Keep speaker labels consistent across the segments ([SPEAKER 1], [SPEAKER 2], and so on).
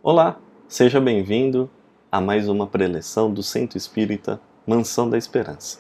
[SPEAKER 1] Olá, seja bem-vindo a mais uma preleção do Centro Espírita Mansão da Esperança.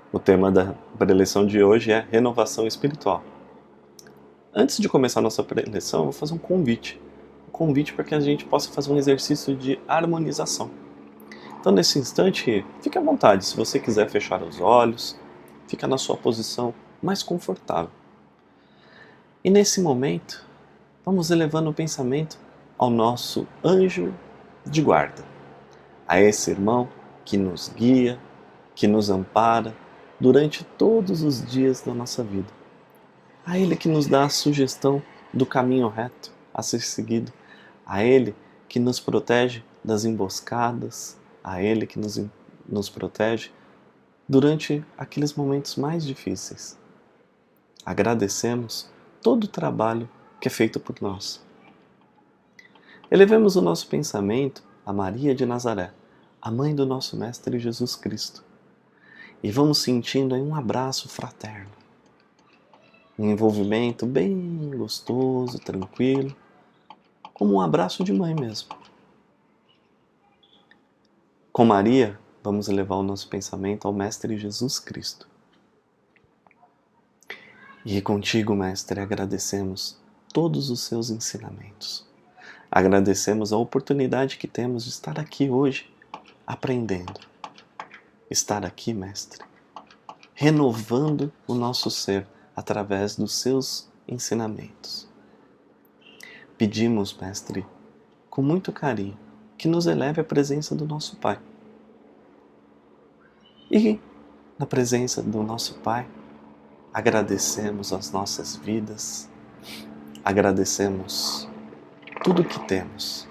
[SPEAKER 1] O tema da preleção de hoje é renovação espiritual. Antes de começar a nossa preleção, eu vou fazer um convite para que a gente possa fazer um exercício de harmonização. Então, nesse instante, fique à vontade, se você quiser fechar os olhos, fica na sua posição mais confortável. E nesse momento, vamos elevando o pensamento ao nosso anjo de guarda, a esse irmão que nos guia, que nos ampara durante todos os dias da nossa vida. A ele que nos dá a sugestão do caminho reto a ser seguido, a ele que nos protege das emboscadas, a ele que nos protege durante aqueles momentos mais difíceis. Agradecemos todo o trabalho que é feito por nós. Elevemos o nosso pensamento a Maria de Nazaré, a mãe do nosso Mestre Jesus Cristo, e vamos sentindo aí um abraço fraterno, um envolvimento bem gostoso, tranquilo, como um abraço de mãe mesmo. Com Maria, vamos elevar o nosso pensamento ao Mestre Jesus Cristo. E contigo, Mestre, agradecemos todos os seus ensinamentos. Agradecemos a oportunidade que temos de estar aqui hoje, aprendendo. Estar aqui, Mestre, renovando o nosso ser através dos seus ensinamentos. Pedimos, Mestre, com muito carinho, que nos eleve à presença do nosso Pai. E, na presença do nosso Pai, agradecemos as nossas vidas, agradecemos tudo o que temos,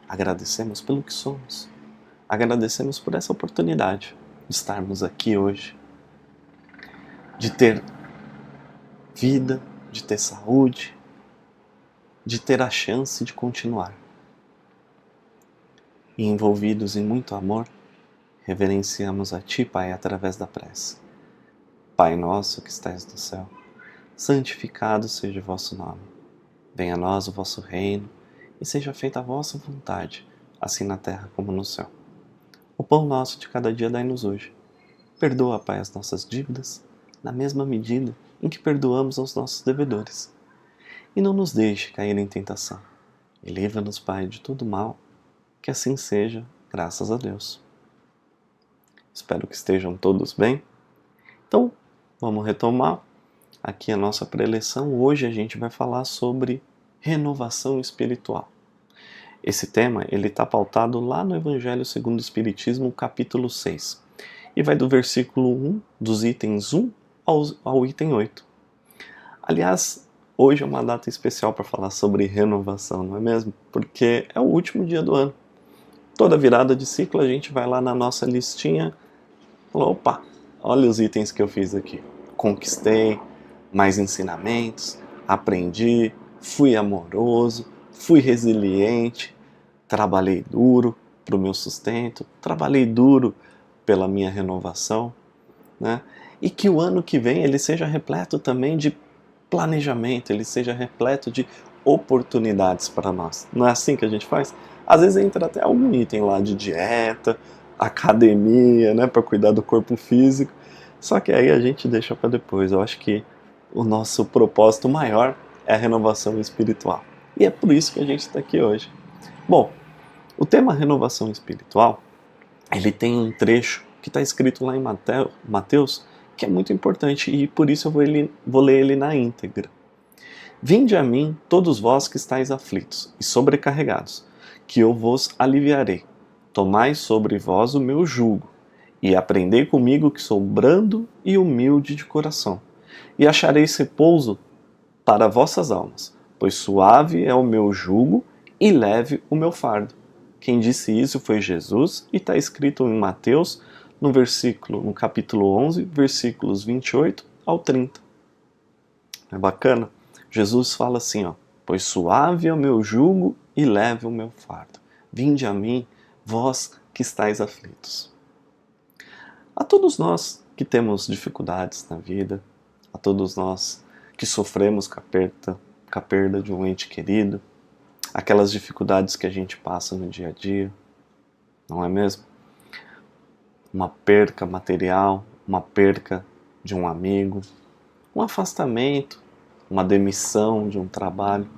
[SPEAKER 1] agradecemos pelo que somos, agradecemos por essa oportunidade de estarmos aqui hoje, de ter vida, de ter saúde, de ter a chance de continuar. E envolvidos em muito amor, reverenciamos a Ti, Pai, através da prece. Pai nosso que estais no céu, santificado seja o vosso nome. Venha a nós o vosso reino, e seja feita a vossa vontade, assim na terra como no céu. O pão nosso de cada dia dai-nos hoje. Perdoa, Pai, as nossas dívidas, na mesma medida em que perdoamos aos nossos devedores. E não nos deixe cair em tentação. E livra-nos, Pai, de todo mal, que assim seja, graças a Deus. Espero que estejam todos bem. Então, vamos retomar aqui a nossa preleção. Hoje a gente vai falar sobre renovação espiritual. Esse tema está pautado lá no Evangelho segundo o Espiritismo, capítulo 6. E vai do versículo 1, dos itens 1 ao item 8. Aliás, hoje é uma data especial para falar sobre renovação, não é mesmo? Porque é o último dia do ano. Toda virada de ciclo a gente vai lá na nossa listinha e fala, opa, olha os itens que eu fiz aqui. Conquistei mais ensinamentos, aprendi, fui amoroso, fui resiliente, trabalhei duro para o meu sustento, trabalhei duro pela minha renovação, né? E que o ano que vem ele seja repleto também de planejamento, ele seja repleto de oportunidades para nós. Não é assim que a gente faz? Às vezes entra até algum item lá de dieta, academia, né, para cuidar do corpo físico, só que aí a gente deixa para depois. Eu acho que o nosso propósito maior é a renovação espiritual. E é por isso que a gente está aqui hoje. Bom, o tema renovação espiritual, ele tem um trecho que está escrito lá em Mateus, que é muito importante, e por isso eu vou ler ele na íntegra. Vinde a mim, todos vós que estáis aflitos e sobrecarregados, que eu vos aliviarei. Tomai sobre vós o meu jugo, e aprendei comigo que sou brando e humilde de coração, e achareis repouso para vossas almas, pois suave é o meu jugo e leve o meu fardo. Quem disse isso foi Jesus, e está escrito em Mateus, no capítulo 11, versículos 28 ao 30. É bacana? Jesus fala assim, ó, pois suave é o meu jugo e leve o meu fardo. Vinde a mim, vós que estáis aflitos. A todos nós que temos dificuldades na vida, a todos nós que sofremos com a perda de um ente querido, aquelas dificuldades que a gente passa no dia a dia, não é mesmo? Uma perca material, uma perca de um amigo, um afastamento, uma demissão de um trabalho.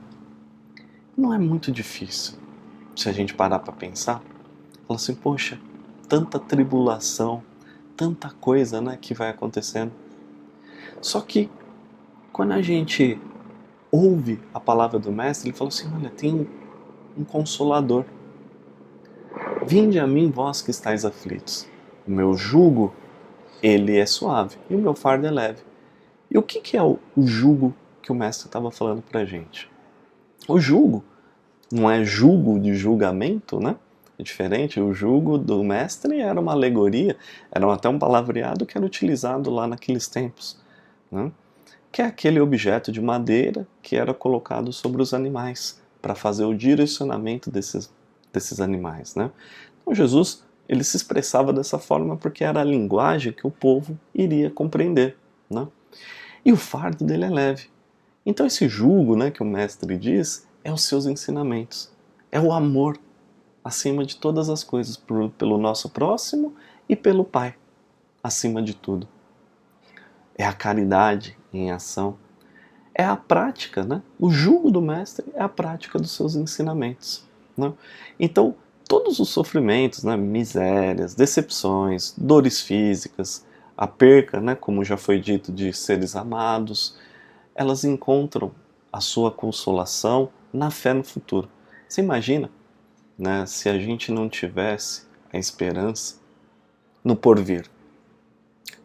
[SPEAKER 1] Não é muito difícil se a gente parar para pensar. Fala assim, poxa, tanta tribulação, tanta coisa, né, que vai acontecendo. Só que quando a gente ouve a palavra do Mestre, ele fala assim, olha, tem um consolador. Vinde a mim, vós que estáis aflitos. O meu jugo, ele é suave e o meu fardo é leve. E o que é o jugo que o Mestre estava falando pra gente? O jugo não é jugo de julgamento, né? É diferente, o jugo do Mestre era uma alegoria, era até um palavreado que era utilizado lá naqueles tempos, né? Que é aquele objeto de madeira que era colocado sobre os animais, para fazer o direcionamento desses animais, né? Então Jesus, ele se expressava dessa forma porque era a linguagem que o povo iria compreender, né? E o fardo dele é leve. Então esse jugo, né, que o Mestre diz, é os seus ensinamentos, é o amor acima de todas as coisas, pelo nosso próximo e pelo Pai, acima de tudo. É a caridade em ação, é a prática, né? O jugo do Mestre é a prática dos seus ensinamentos, né? Então, todos os sofrimentos, né, misérias, decepções, dores físicas, a perca, né, como já foi dito, de seres amados, elas encontram a sua consolação na fé no futuro. Você imagina, né, se a gente não tivesse a esperança no porvir,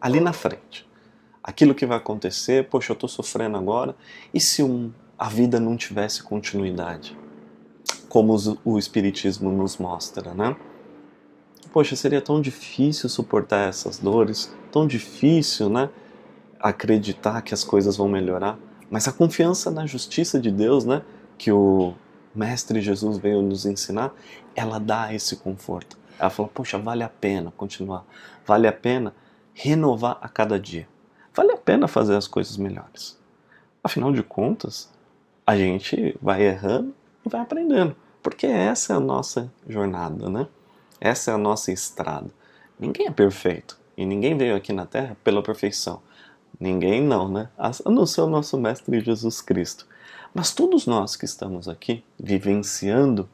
[SPEAKER 1] ali na frente. Aquilo que vai acontecer, poxa, eu estou sofrendo agora, e se a vida não tivesse continuidade? Como o Espiritismo nos mostra, né? Poxa, seria tão difícil suportar essas dores, tão difícil, né, acreditar que as coisas vão melhorar. Mas a confiança na justiça de Deus, né, que o Mestre Jesus veio nos ensinar, ela dá esse conforto. Ela fala, poxa, vale a pena continuar, vale a pena renovar a cada dia, vale a pena fazer as coisas melhores. Afinal de contas, a gente vai errando e vai aprendendo, porque essa é a nossa jornada, né? Essa é a nossa estrada. Ninguém é perfeito e ninguém veio aqui na Terra pela perfeição. Ninguém não, né? A não ser o nosso Mestre Jesus Cristo. Mas todos nós que estamos aqui, vivenciando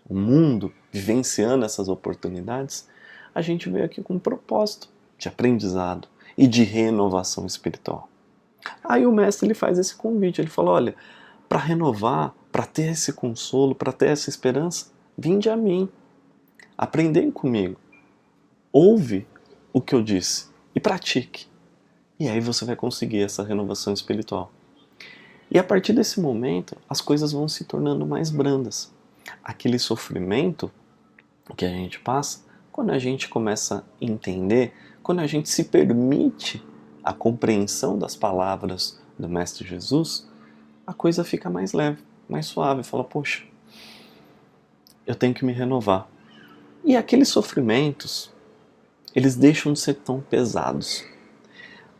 [SPEAKER 1] o mundo, vivenciando essas oportunidades, a gente veio aqui com um propósito de aprendizado e de renovação espiritual. Aí o Mestre ele faz esse convite, ele fala, olha, para renovar, para ter esse consolo, para ter essa esperança, vinde a mim, aprendem comigo, ouve o que eu disse e pratique. E aí você vai conseguir essa renovação espiritual. E a partir desse momento, as coisas vão se tornando mais brandas. Aquele sofrimento que a gente passa, quando a gente começa a entender, quando a gente se permite a compreensão das palavras do Mestre Jesus, a coisa fica mais leve, mais suave. Fala, poxa, eu tenho que me renovar. E aqueles sofrimentos, eles deixam de ser tão pesados.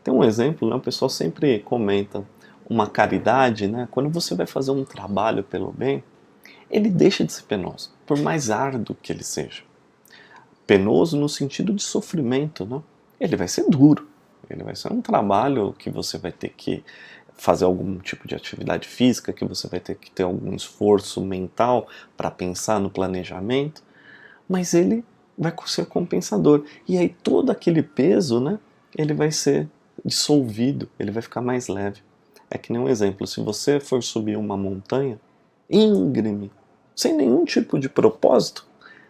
[SPEAKER 1] Tem um exemplo, né? O pessoal sempre comenta uma caridade, né? Quando você vai fazer um trabalho pelo bem, ele deixa de ser penoso, por mais árduo que ele seja. Penoso no sentido de sofrimento, né? Ele vai ser duro, ele vai ser um trabalho que você vai ter que fazer algum tipo de atividade física, que você vai ter que ter algum esforço mental para pensar no planejamento, mas ele vai ser compensador. E aí todo aquele peso, né? Ele vai ser dissolvido, ele vai ficar mais leve. É que nem um exemplo, se você for subir uma montanha íngreme, sem nenhum tipo de propósito,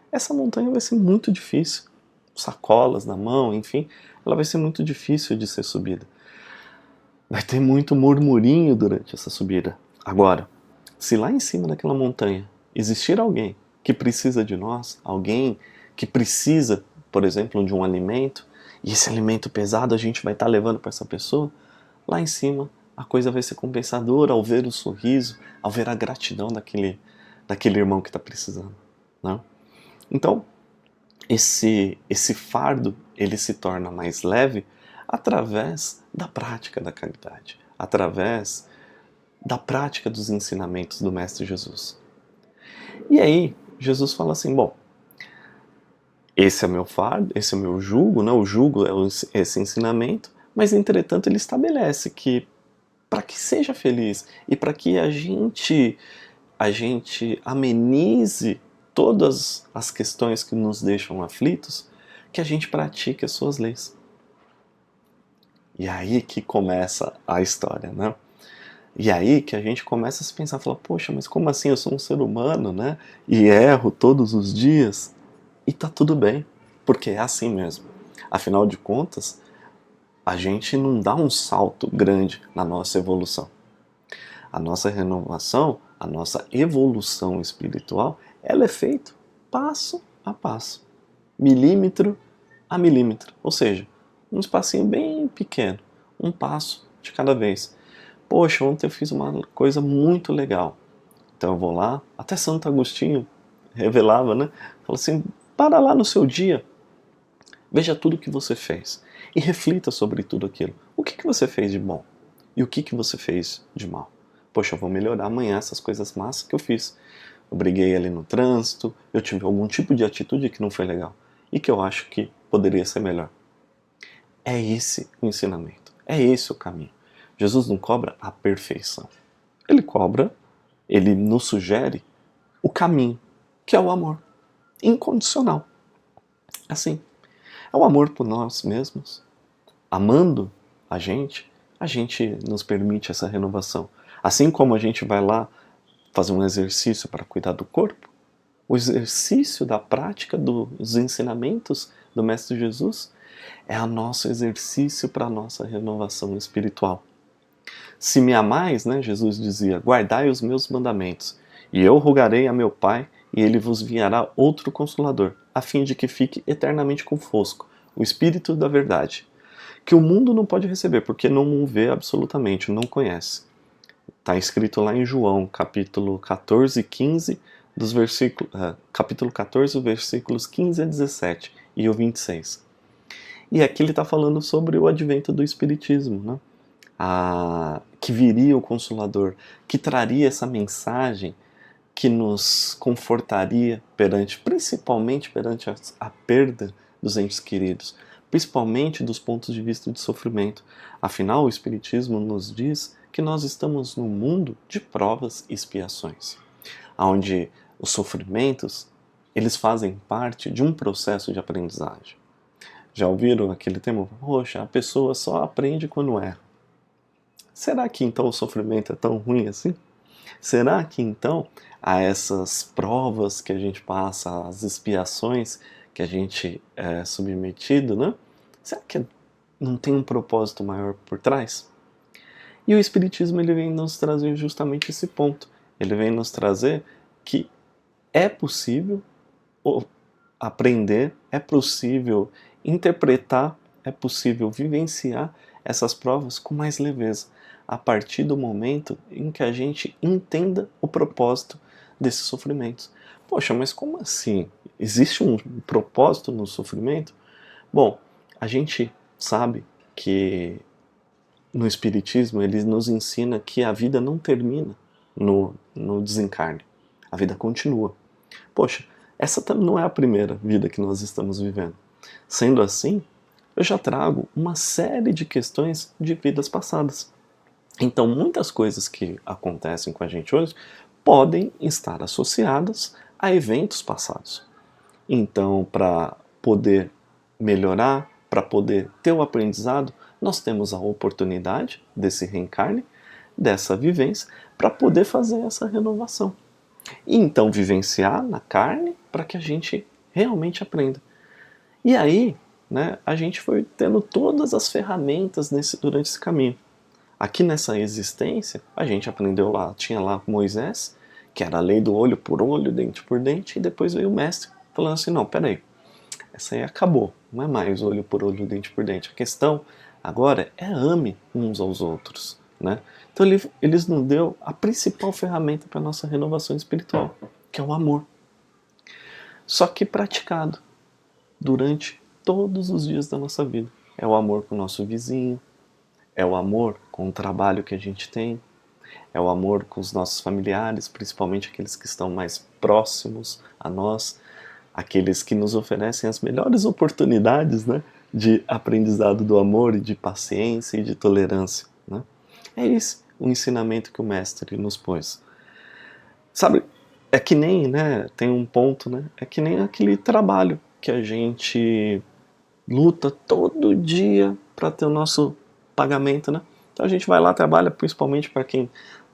[SPEAKER 1] essa montanha vai ser muito difícil. Sacolas na mão, enfim, ela vai ser muito difícil de ser subida. Vai ter muito murmurinho durante essa subida. Agora, se lá em cima daquela montanha existir alguém que precisa de nós, alguém que precisa, por exemplo, de um alimento, e esse alimento pesado a gente vai estar levando para essa pessoa, lá em cima a coisa vai ser compensadora ao ver o sorriso, ao ver a gratidão daquele irmão que está precisando, né? Então, esse fardo ele se torna mais leve através da prática da caridade, através da prática dos ensinamentos do Mestre Jesus. E aí, Jesus fala assim, bom, esse é meu fardo, esse é meu jugo, né? O jugo é esse ensinamento, mas entretanto ele estabelece que para que seja feliz e para que a gente amenize todas as questões que nos deixam aflitos, que a gente pratique as suas leis. E aí que começa a história, né? E aí que a gente começa a se pensar, falar, poxa, mas como assim? Eu sou um ser humano, né? E erro todos os dias. E tá tudo bem, porque é assim mesmo. Afinal de contas, a gente não dá um salto grande na nossa evolução. A nossa renovação, a nossa evolução espiritual, ela é feita passo a passo, milímetro a milímetro. Ou seja, um espacinho bem pequeno, um passo de cada vez. Poxa, ontem eu fiz uma coisa muito legal. Então eu vou lá, até Santo Agostinho revelava, né? Fala assim, para lá no seu dia, veja tudo o que você fez e reflita sobre tudo aquilo. O que você fez de bom? E o que você fez de mal? Poxa, eu vou melhorar amanhã essas coisas massas que eu fiz. Eu briguei ali no trânsito, eu tive algum tipo de atitude que não foi legal e que eu acho que poderia ser melhor. É esse o ensinamento, é esse o caminho. Jesus não cobra a perfeição. Ele nos sugere o caminho, que é o amor incondicional. Assim, é o amor por nós mesmos. Amando a gente nos permite essa renovação. Assim como a gente vai lá fazer um exercício para cuidar do corpo, o exercício da prática dos ensinamentos do Mestre Jesus é o nosso exercício para a nossa renovação espiritual. Se me amais, né, Jesus dizia, guardai os meus mandamentos, e eu rogarei a meu Pai, e ele vos enviará outro Consolador, a fim de que fique eternamente convosco, o Espírito da Verdade, que o mundo não pode receber, porque não o vê absolutamente, não conhece. Está escrito lá em João, capítulo 14 e 15, capítulo 14, versículos 15 a 17 e o 26. E aqui ele está falando sobre o advento do Espiritismo, né? Que viria o Consolador, que traria essa mensagem que nos confortaria principalmente perante a perda dos entes queridos, principalmente dos pontos de vista de sofrimento. Afinal, o Espiritismo nos diz que nós estamos num mundo de provas e expiações, onde os sofrimentos eles fazem parte de um processo de aprendizagem. Já ouviram aquele termo? Poxa, a pessoa só aprende quando erra. Será que então o sofrimento é tão ruim assim? Será que então a essas provas que a gente passa, as expiações que a gente é submetido, né? Será que não tem um propósito maior por trás? E o Espiritismo ele vem nos trazer justamente esse ponto. Ele vem nos trazer que é possível aprender, é possível interpretar, é possível vivenciar essas provas com mais leveza, a partir do momento em que a gente entenda o propósito desses sofrimentos. Poxa, mas como assim? Existe um propósito no sofrimento? Bom, a gente sabe que no Espiritismo ele nos ensina que a vida não termina no desencarne. A vida continua. Poxa, essa não é a primeira vida que nós estamos vivendo. Sendo assim, eu já trago uma série de questões de vidas passadas. Então, muitas coisas que acontecem com a gente hoje podem estar associadas a eventos passados. Então, para poder melhorar, para poder ter o aprendizado, nós temos a oportunidade desse reencarne, dessa vivência, para poder fazer essa renovação. E então vivenciar na carne para que a gente realmente aprenda. E aí, né, a gente foi tendo todas as ferramentas durante esse caminho. Aqui nessa existência, a gente aprendeu lá, tinha lá Moisés, que era a lei do olho por olho, dente por dente, e depois veio o mestre falando assim, não, peraí, essa aí acabou, não é mais olho por olho, dente por dente. A questão agora é ame uns aos outros, né? Então eles nos deu a principal ferramenta para a nossa renovação espiritual, que é o amor. Só que praticado durante todos os dias da nossa vida. É o amor com o nosso vizinho, é o amor com o trabalho que a gente tem, É o amor com os nossos familiares, principalmente aqueles que estão mais próximos a nós, aqueles que nos oferecem as melhores oportunidades, né, de aprendizado do amor e de paciência e de tolerância, né? É esse o ensinamento que o Mestre nos pôs. Sabe, é que nem, né, tem um ponto, né, é que nem aquele trabalho que a gente luta todo dia para ter o nosso pagamento, né? Então a gente vai lá, trabalha, principalmente para quem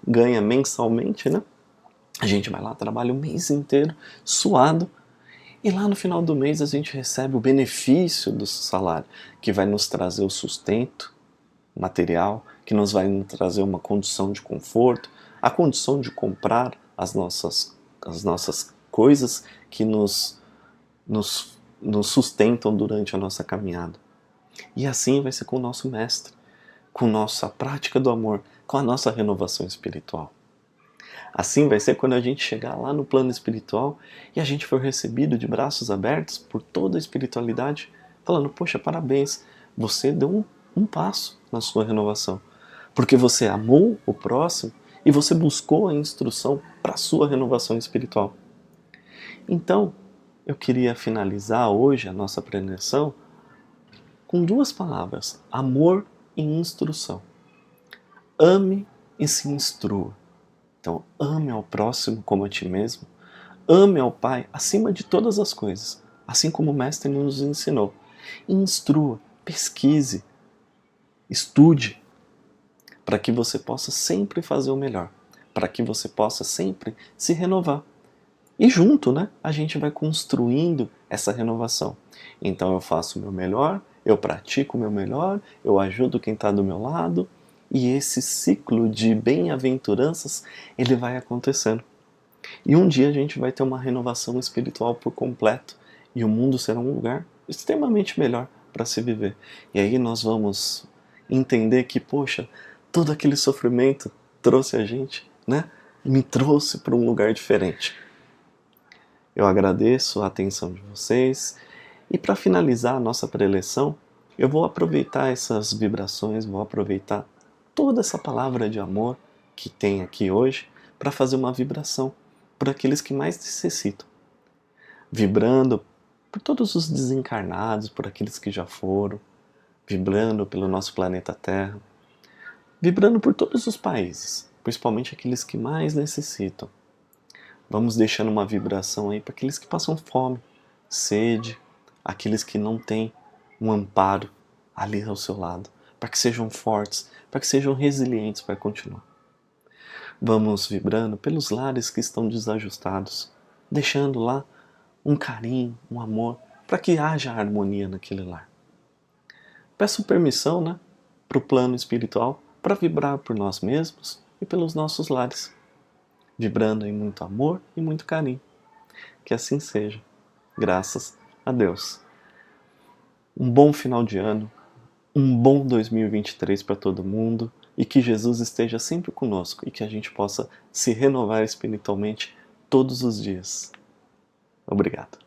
[SPEAKER 1] ganha mensalmente, né? A gente vai lá, trabalha o mês inteiro, suado, e lá no final do mês a gente recebe o benefício do salário, que vai nos trazer o sustento material, que nos vai nos trazer uma condição de conforto, a condição de comprar as nossas coisas que nos sustentam durante a nossa caminhada. E assim vai ser com o nosso Mestre, com nossa prática do amor, com a nossa renovação espiritual. Assim vai ser quando a gente chegar lá no plano espiritual e a gente for recebido de braços abertos por toda a espiritualidade, falando, poxa, parabéns, você deu um passo na sua renovação, porque você amou o próximo e você buscou a instrução para a sua renovação espiritual. Então, eu queria finalizar hoje a nossa preleção com duas palavras: amor e instrução. Ame e se instrua. Então, ame ao próximo como a ti mesmo. Ame ao Pai acima de todas as coisas, assim como o Mestre nos ensinou. Instrua, pesquise, estude, para que você possa sempre fazer o melhor, para que você possa sempre se renovar. E junto, né, a gente vai construindo essa renovação. Então eu faço o meu melhor, eu pratico o meu melhor, eu ajudo quem está do meu lado, e esse ciclo de bem-aventuranças, ele vai acontecendo. E um dia a gente vai ter uma renovação espiritual por completo, e o mundo será um lugar extremamente melhor para se viver. E aí nós vamos entender que, poxa, todo aquele sofrimento trouxe a gente, né? Me trouxe para um lugar diferente. Eu agradeço a atenção de vocês. E para finalizar a nossa preleção, eu vou aproveitar essas vibrações, vou aproveitar toda essa palavra de amor que tem aqui hoje para fazer uma vibração por aqueles que mais necessitam. Vibrando por todos os desencarnados, por aqueles que já foram, vibrando pelo nosso planeta Terra, vibrando por todos os países, principalmente aqueles que mais necessitam. Vamos deixando uma vibração aí para aqueles que passam fome, sede, aqueles que não têm um amparo ali ao seu lado, para que sejam fortes, para que sejam resilientes para continuar. Vamos vibrando pelos lares que estão desajustados, deixando lá um carinho, um amor, para que haja harmonia naquele lar. Peço permissão, né, para o plano espiritual, para vibrar por nós mesmos e pelos nossos lares, vibrando em muito amor e muito carinho. Que assim seja, graças a Deus. Um bom final de ano, um bom 2023 para todo mundo e que Jesus esteja sempre conosco e que a gente possa se renovar espiritualmente todos os dias. Obrigado.